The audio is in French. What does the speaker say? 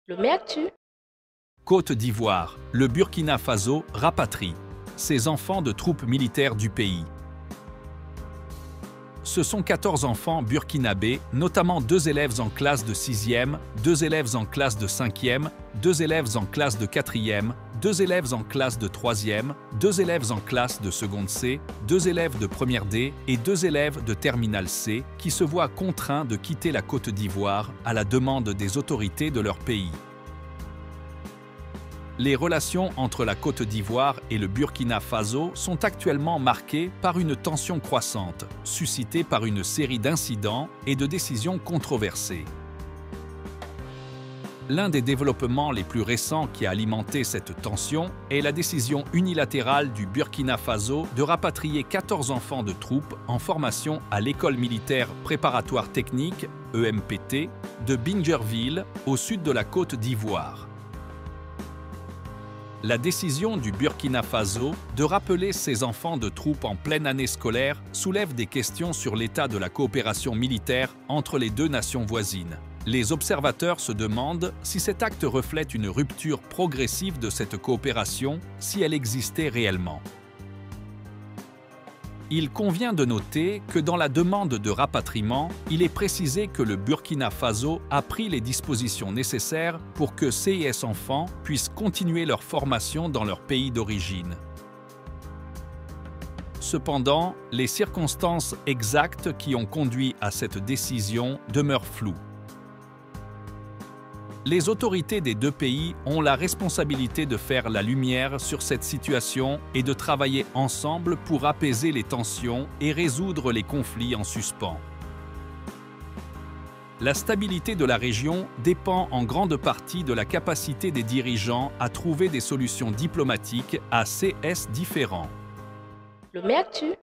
Lomé Actu. Côte d'Ivoire, le Burkina Faso rapatrie ses enfants de troupes militaires du pays. Ce sont 14 enfants burkinabés, notamment 2 élèves en classe de 6e, 2 élèves en classe de 5e, 2 élèves en classe de 4e, 2 élèves en classe de 3e, 2 élèves en classe de seconde C, 2 élèves de première D et 2 élèves de terminale C qui se voient contraints de quitter la Côte d'Ivoire à la demande des autorités de leur pays. Les relations entre la Côte d'Ivoire et le Burkina Faso sont actuellement marquées par une tension croissante, suscitée par une série d'incidents et de décisions controversées. L'un des développements les plus récents qui a alimenté cette tension est la décision unilatérale du Burkina Faso de rapatrier 14 enfants de troupes en formation à l'école militaire préparatoire technique, EMPT, de Bingerville, au sud de la Côte d'Ivoire. La décision du Burkina Faso de rappeler ses enfants de troupes en pleine année scolaire soulève des questions sur l'état de la coopération militaire entre les deux nations voisines. Les observateurs se demandent si cet acte reflète une rupture progressive de cette coopération, si elle existait réellement. Il convient de noter que dans la demande de rapatriement, il est précisé que le Burkina Faso a pris les dispositions nécessaires pour que ces enfants puissent continuer leur formation dans leur pays d'origine. Cependant, les circonstances exactes qui ont conduit à cette décision demeurent floues. Les autorités des deux pays ont la responsabilité de faire la lumière sur cette situation et de travailler ensemble pour apaiser les tensions et résoudre les conflits en suspens. La stabilité de la région dépend en grande partie de la capacité des dirigeants à trouver des solutions diplomatiques à ces différents. Lomé Actu.